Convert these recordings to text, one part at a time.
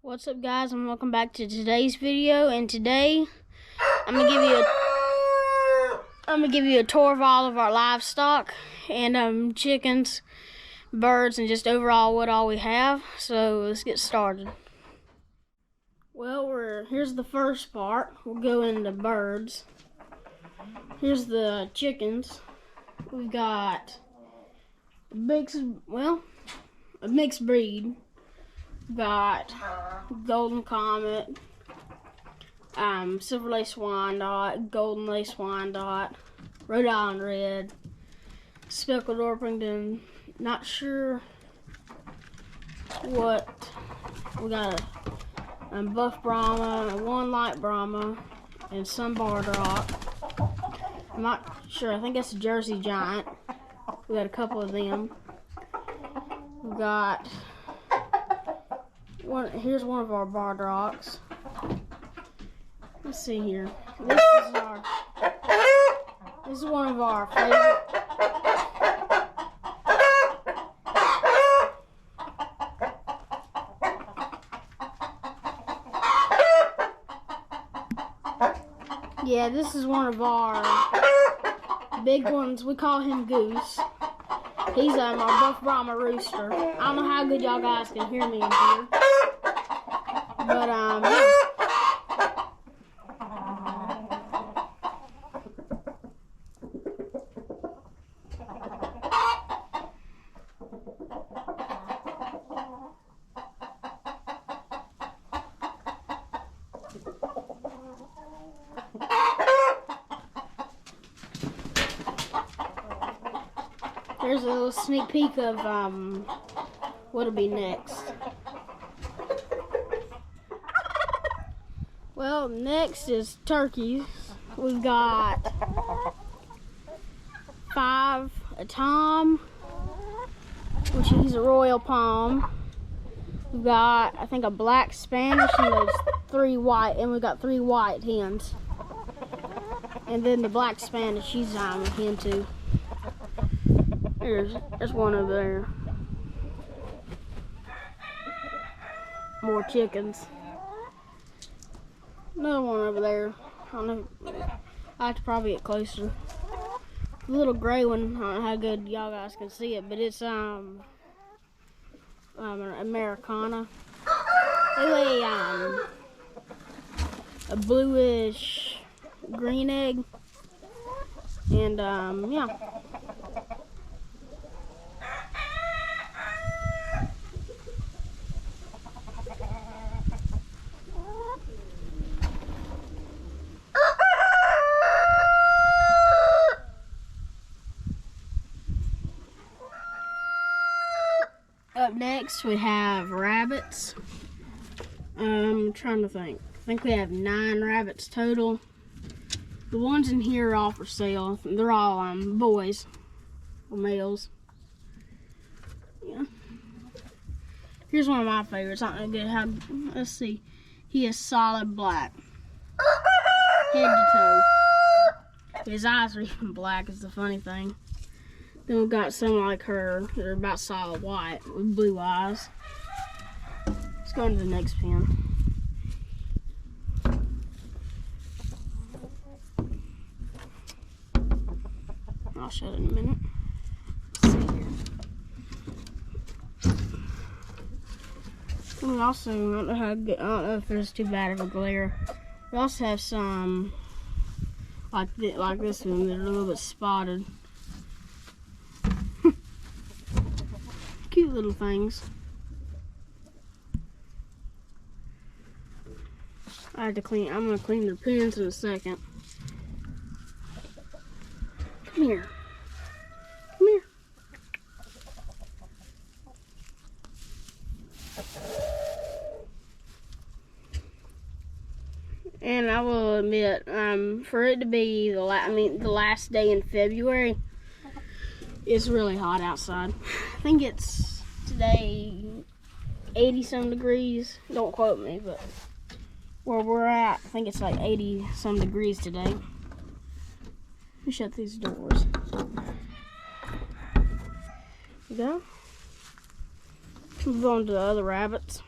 What's up, guys, and welcome back to today's video. And today I'm gonna give you a tour of all of our livestock and chickens, birds, and just overall what all we have. So let's get started. Well, here's the first part. We'll go into birds. Here's the chickens. We've got a mixed breed. Got golden comet, silver lace Wyandotte, golden lace Wyandotte, Rhode Island red, speckled Orpington. Not sure what we got. A buff Brahma, one light Brahma, and some barred rock. I'm not sure. I think that's a Jersey Giant. We got a couple of them. We got here's one of our barred rocks. Let's see here. This is one of our favorite. Yeah, this is one of our big ones. We call him Goose. He's our buff Brahma rooster. I don't know how good y'all guys can hear me in here. But, yeah. There's a little sneak peek of, what'll be next. Well, next is turkeys. We've got 5, a Tom, which is a Royal Palm. We've got, I think, a black Spanish, and there's 3 white, and we've got 3 white hens. And then the black Spanish, she's a hen too. There's one over there. More chickens. Another one over there. I don't know. I have to probably get closer. The little gray one. I don't know how good y'all guys can see it, but it's an Americana. They lay a bluish green egg, and yeah. Up next, we have rabbits. I'm trying to think. I think we have 9 rabbits total. The ones in here are all for sale. They're all boys or males. Yeah. Here's one of my favorites. I don't know good. Let's see. He is solid black, head to toe. His eyes are even black. Is the funny thing. Then we've got some like her. They're about solid white with blue eyes. Let's go into the next pen. I'll show it in a minute. Let's see here. And we also, I don't know if there's too bad of a glare. We also have some like this one that are a little bit spotted. Cute little things. I have to clean. I'm gonna clean their pens in a second. Come here. Come here. And I will admit, for it to be the last day in February, it's really hot outside. I think it's today 80-some degrees. Don't quote me, but where we're at, I think it's like 80-some degrees today. Let me shut these doors. There we go. Move on to the other rabbits.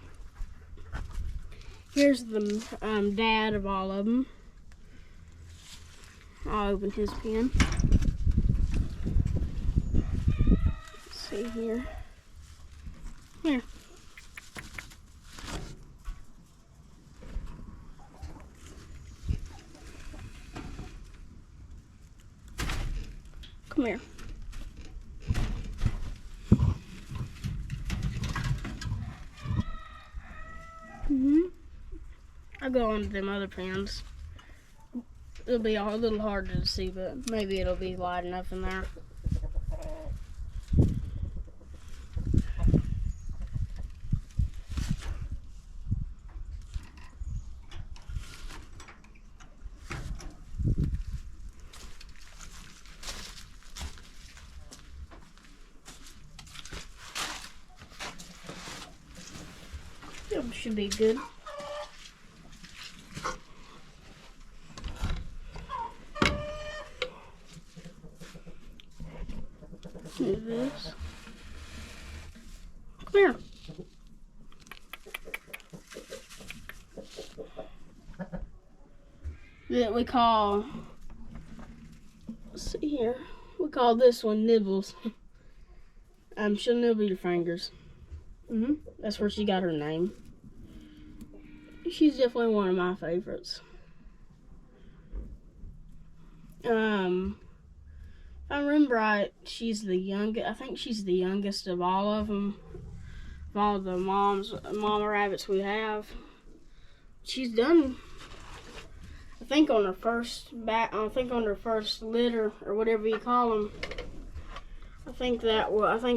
Here's the dad of all of them. I'll open his pen. Let's see here. Here. Come here. I'll go on to them other pens. It'll be a little hard to see, but maybe it'll be light enough in there. It should be good. Do this. Come here. That we call, let's see here, we call this one Nibbles. She'll nibble your fingers. That's where she got her name. She's definitely one of my favorites. If I remember right, she's the youngest. I think she's the youngest of all of them, of all the mama rabbits we have. She's done, I think on her first litter or whatever you call them. I think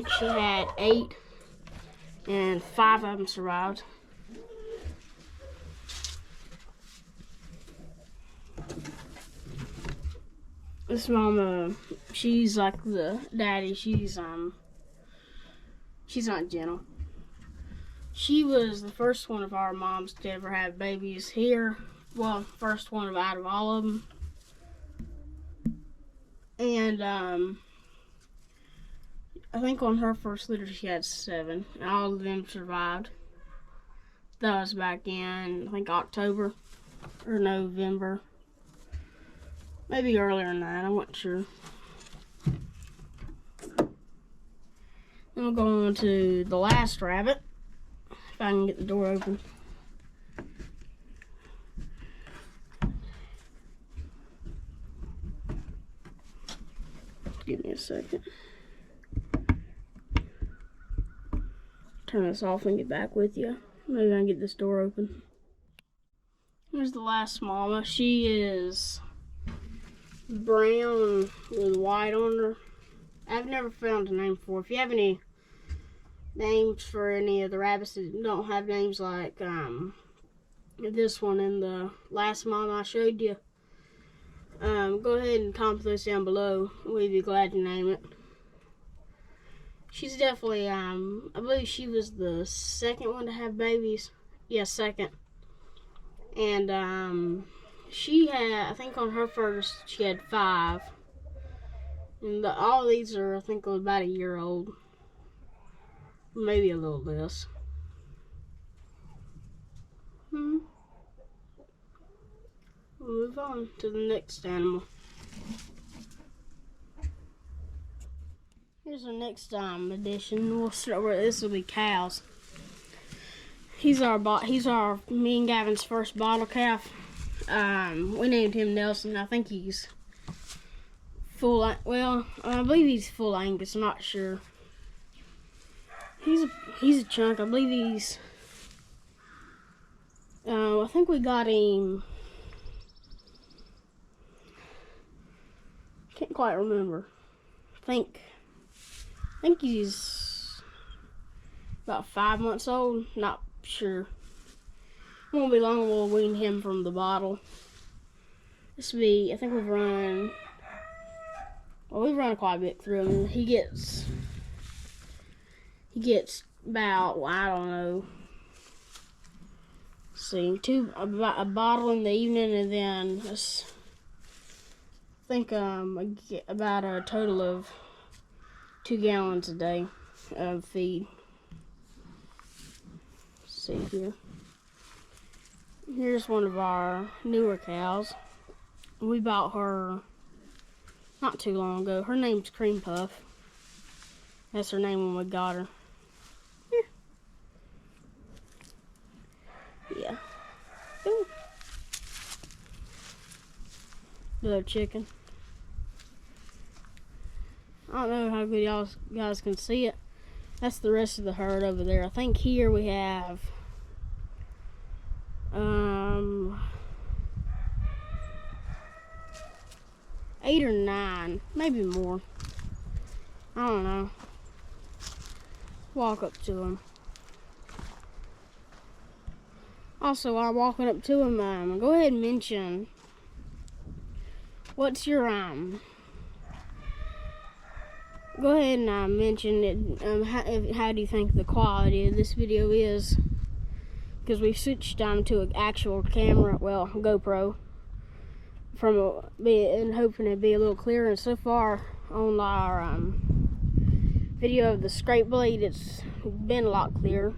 she had 8, and 5 of them survived. This mama, she's like the daddy. She's not gentle. She was the first one of our moms to ever have babies here. Well, first one out of all of them. And I think on her first litter she had 7, and all of them survived. That was back in, I think, October or November. Maybe earlier than that, I wasn't sure. Then we'll go on to the last rabbit, if I can get the door open. Give me a second. Turn this off and get back with you. Maybe I can get this door open. Here's the last mama. She is brown with white on her. I've never found a name for her. If you have any names for any of the rabbits that don't have names like this one and the last mama I showed you, go ahead and comment those down below. We'd be glad to name it. She's definitely, I believe she was the second one to have babies. Yeah, second. And she had, I think on her first, she had 5. And all of these are, I think, about a year old. Maybe a little less. We'll move on to the next animal. Here's our next edition. We'll start with, this will be cows. He's me and Gavin's first bottle calf. We named him Nelson. I think he's full, well, I believe he's full Angus, I'm not sure. He's a chunk. I believe he's, I think we got him, can't quite remember. I think he's about 5 months old, not sure. It won't be long we'll wean him from the bottle. This will be, I think we've run quite a bit through him. He gets about, well, I don't know, let's see, a bottle in the evening, and then I think I get about a total of 2 gallons a day of feed. Let's see here. Here's one of our newer cows. We bought her not too long ago. Her name's Cream Puff. That's her name when we got her. Here. Yeah. Ooh. Little chicken. I don't know how good y'all guys can see it. That's the rest of the herd over there. I think here we have 8 or 9, maybe more. I don't know. Walk up to them. Also, while walking up to them, go ahead and mention what's your Go ahead and mention it. How do you think the quality of this video is? Because we switched to an actual camera, well, GoPro, and hoping it'd be a little clearer. And so far on our video of the scrape blade, it's been a lot clearer.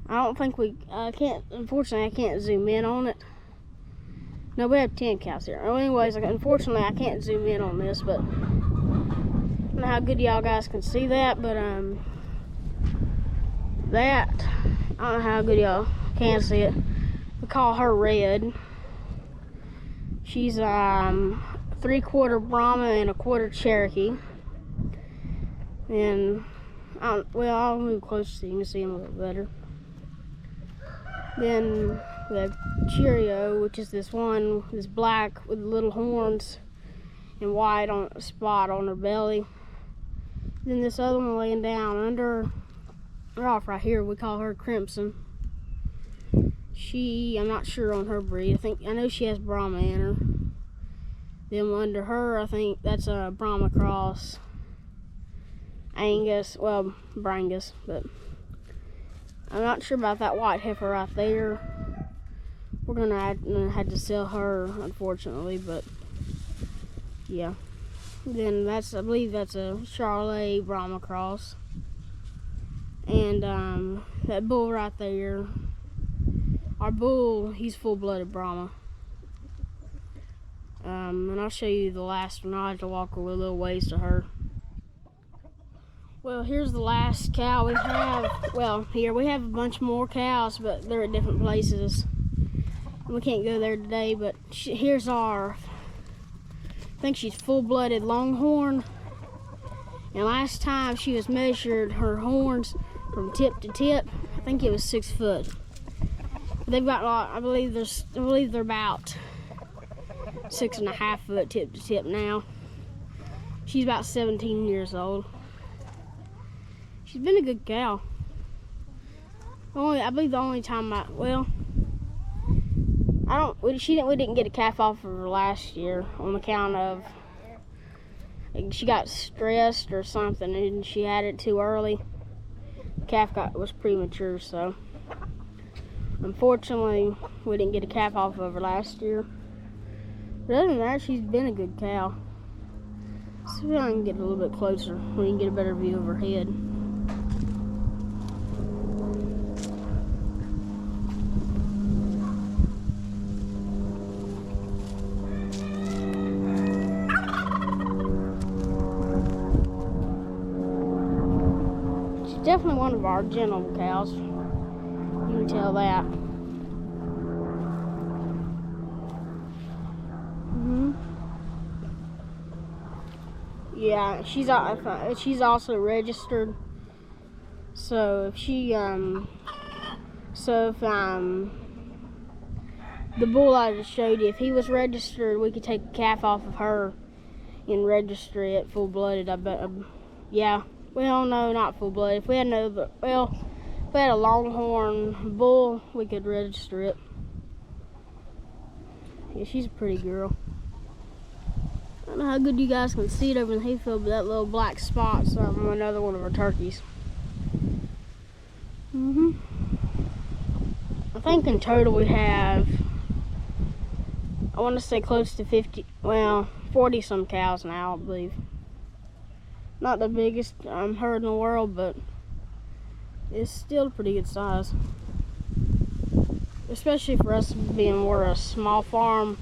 I don't think unfortunately, I can't zoom in on it. No, we have 10 cows here. Well, anyways, unfortunately, I can't zoom in on this, but I don't know how good y'all guys can see that, but I don't know how good y'all can see it. We call her Red. She's 3/4 Brahma and 1/4 Cherokee. And I'll move closer so you can see them a little better. Then we have Cheerio, which is this black with little horns and white on a spot on her belly. Then this other one laying down under her off right here, we call her Crimson. I'm not sure on her breed. I know she has Brahma in her. Then under her, I think that's a Brahma cross. Angus, well, Brangus, but I'm not sure about that white heifer right there. We're gonna have to sell her, unfortunately, but yeah. Then I believe that's a Charolais Brahma cross. And that bull right there, our bull, he's full-blooded Brahma. And I'll show you the last one. I'll have to walk a little ways to her. Well, here's the last cow we have. Well, here we have a bunch more cows, but they're at different places. We can't go there today, but here's I think she's full-blooded Longhorn. And last time she was measured, her horns from tip to tip, I think it was 6 foot. They've got, I believe they're about 6.5 foot tip to tip now. She's about 17 years old. She's been a good cow. I believe the only time we didn't get a calf off of her last year on account of she got stressed or something and she had it too early. The calf was premature, so unfortunately we didn't get a calf off of her last year. But other than that, she's been a good cow. See if I can get a little bit closer. We can get a better view of her head. Definitely one of our gentle cows. You can tell that. Yeah, she's also registered. So if the bull I just showed you, if he was registered, we could take a calf off of her and register it full-blooded. I bet. Yeah. Well, no, not full-blooded. If we had a Longhorn bull, we could register it. Yeah, she's a pretty girl. I don't know how good you guys can see it over in the hayfield, but that little black spot's another one of our turkeys. I think in total we have, I want to say close to 40 some cows now, I believe. Not the biggest herd in the world, but It's still a pretty good size. Especially for us being, we're a small farm.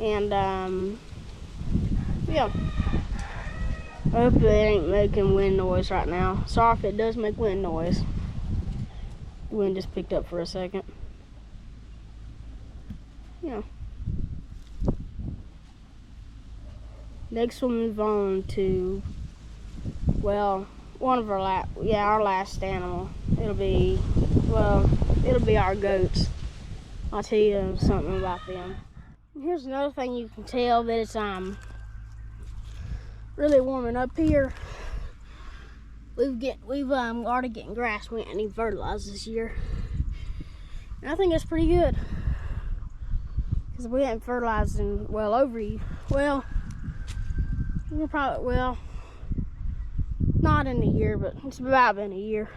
And yeah. I hope it ain't making wind noise right now. Sorry if it does make wind noise. The wind just picked up for a second. Yeah. Next we'll move on to, well, one of our our last animal. It'll be our goats. I'll tell you something about them. Here's another thing you can tell that it's really warming up here. We've already getting grass. We ain't any fertilizer this year, and I think that's pretty good because we ain't fertilizing we're probably not in a year, but it's about been a year.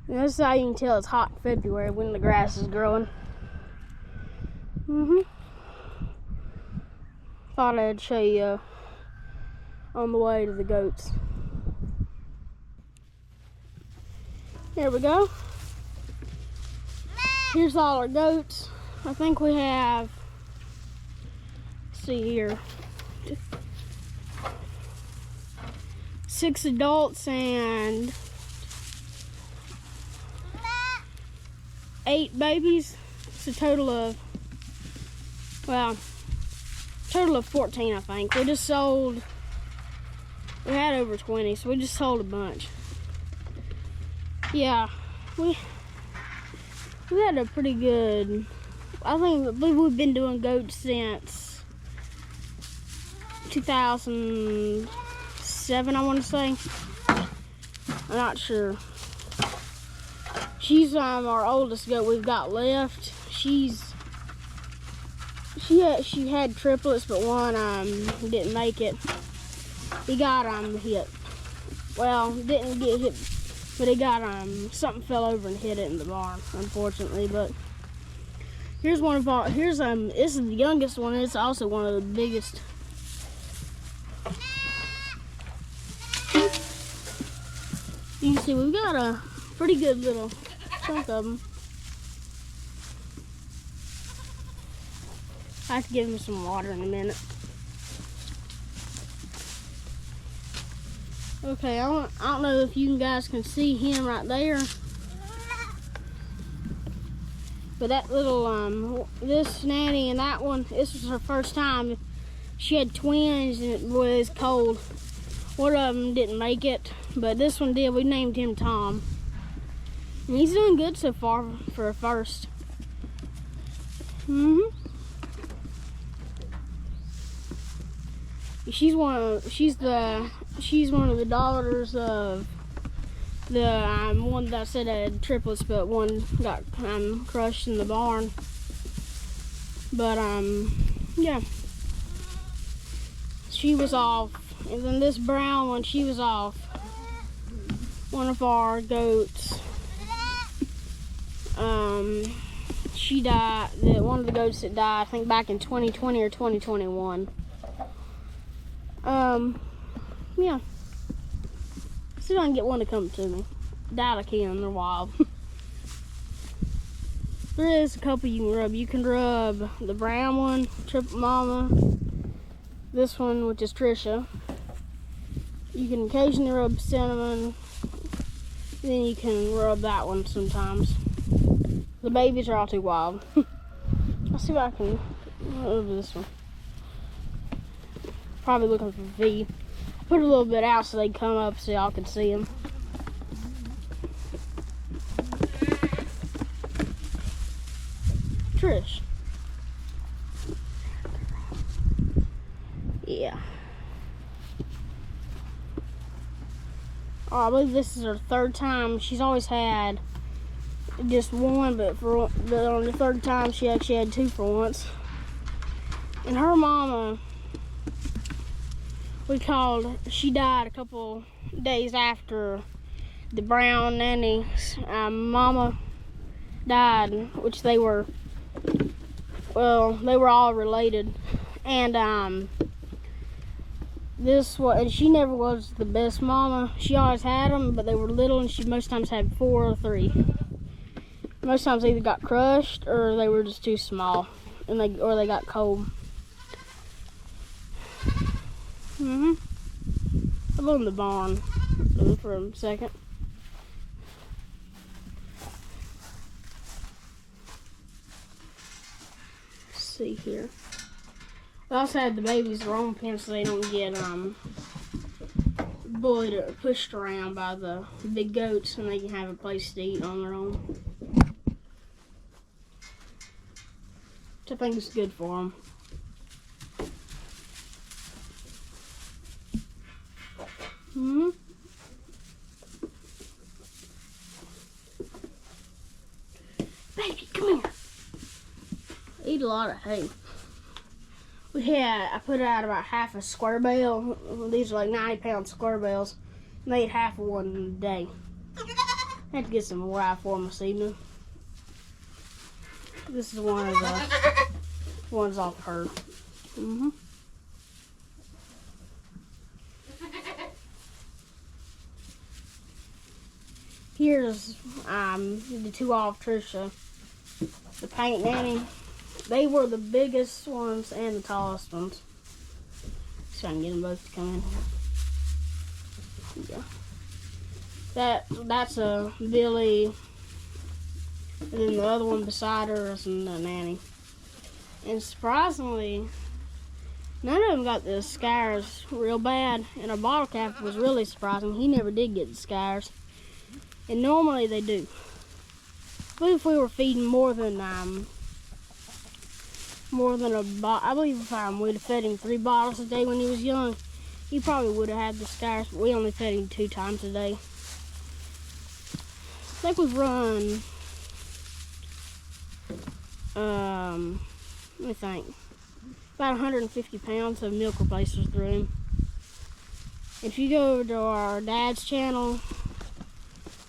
And this is how you can tell it's hot in February when the grass is growing. Thought I'd show you on the way to the goats. There we go. Here's all our goats. I think we have, let's see here, 6 adults and 8 babies. It's a total of 14, I think. We had over 20, so we just sold a bunch. Yeah, we had a pretty good, I believe we've been doing goats since 2007, I want to say. I'm not sure. She's our oldest goat we've got left. She had triplets, but one didn't make it. He got hit. Well, didn't get hit, but he got something fell over and hit it in the barn, unfortunately. But here's one of our this is the youngest one. It's also one of the biggest. You can see we've got a pretty good little chunk of them. I have to give him some water in a minute. Okay, I don't know if you guys can see him right there, but that little this nanny and that one, this was her first time. She had twins and it was cold. One of them didn't make it, but this one did. We named him Tom, and he's doing good so far for a first. She's one of the daughters of the one that I said had triplets, but one got crushed in the barn. But yeah, she was off, and then this brown one, she was off. One of our goats, she died. One of the goats that died, I think back in 2020 or 2021. Yeah. See if I can get one to come to me. Doubt I can, they're wild. There is a couple you can rub. You can rub the brown one, Triple Mama. This one, which is Trisha. You can occasionally rub Cinnamon. Then you can rub that one sometimes. The babies are all too wild. Let's see if I can rub this one. Probably looking for feed. Put a little bit out so they come up so y'all can see them. Trish. Yeah. Oh, I believe this is her third time. She's always had just one, but on the third time she actually had 2 for once. And her mama, she died a couple days after the brown nanny's mama died, which they were all related. And This was, and she never was the best mama. She always had them, but they were little, and she most times had 4 or 3. Most times they either got crushed or they were just too small, and they got cold. I'm in the barn for a second. Let's see here. We also had the babies their own pen so they don't get bullied or pushed around by the big goats, and they can have a place to eat on their own. Which I think is good for them. Baby, come here. Eat a lot of hay. I put out about half a square bale. These are like 90-pound square bales. And they ate half of one in a day. I have to get some more out for them this evening. This is one of the ones off her. Here's the 2 off Trisha, the paint nanny. They were the biggest ones and the tallest ones. So I can get them both to come in. Yeah. That's a Billy, and then the other one beside her is a nanny. And surprisingly, none of them got the scars real bad. And our bottle cap was really surprising. He never did get the scars. And normally they do. I believe if we were feeding more than a bottle, I believe if we'd have fed him 3 bottles a day when he was young, he probably would have had the scars, but we only fed him 2 times a day. I think we've run, let me think, about 150 pounds of milk replacers through him. If you go to our dad's channel,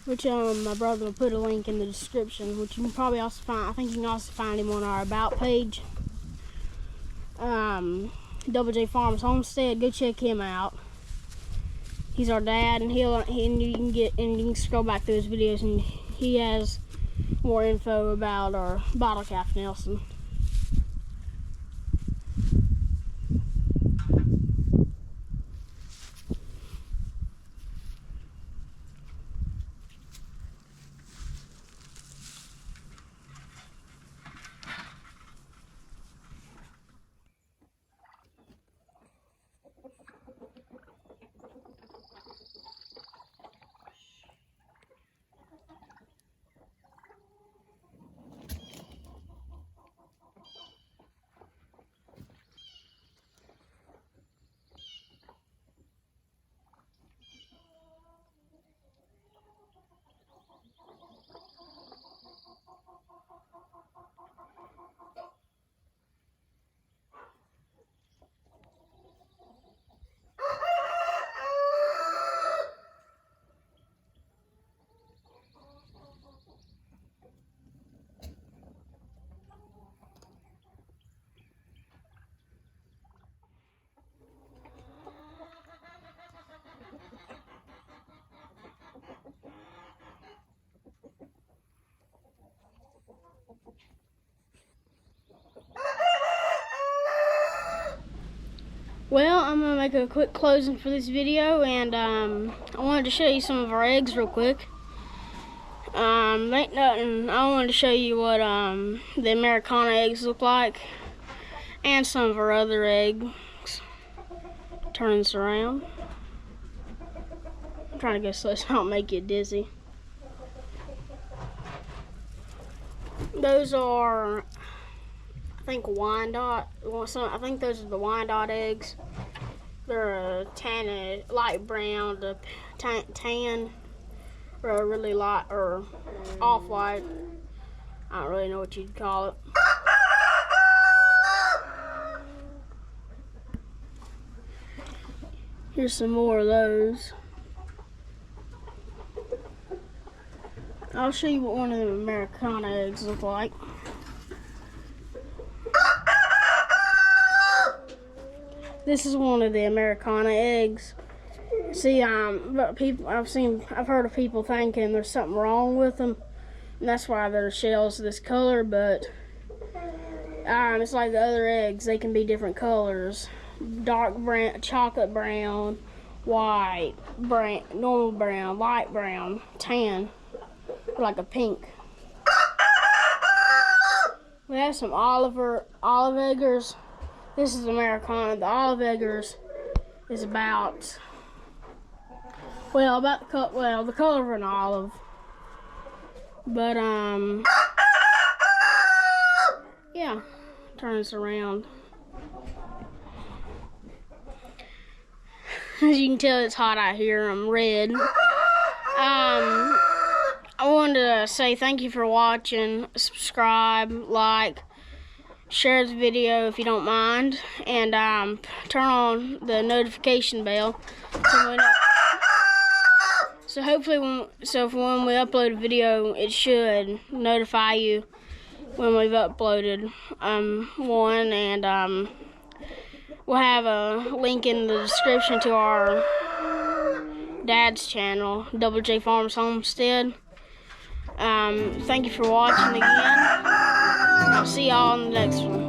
which my brother will put a link in the description, which you can probably also find, I think you can also find him on our About page. Double J Farms Homestead, go check him out. He's our dad, and you can scroll back through his videos, and he has more info about our bottle calf Nelson. Well, I'm going to make a quick closing for this video, and I wanted to show you some of our eggs real quick. Ain't nothing. I wanted to show you what the Americana eggs look like, and some of our other eggs. Turn this around. I'm trying to go slow so I don't make you dizzy. Those are, I think, Wyandotte. I think those are the Wyandotte eggs. They're a tan, light brown to tan, or a really light, or off-white. I don't really know what you'd call it. Here's some more of those. I'll show you what one of the Americana eggs look like. This is one of the Americana eggs. See, but I've heard of people thinking there's something wrong with them, and that's why their shell's this color. But it's like the other eggs; they can be different colors: dark brown, chocolate brown, white, brown, normal brown, light brown, tan, or like a pink. We have some olive eggers. This is Americana. The olive eggers is about the color of an olive. But yeah, turn this around. As you can tell, it's hot out here. I'm red. I wanted to say thank you for watching. Subscribe, like, share the video if you don't mind, and turn on the notification bell so hopefully when we upload a video, it should notify you when we've uploaded one. And we'll have a link in the description to our dad's channel, Double J Farms Homestead. Thank you for watching again. I'll see y'all in the next one.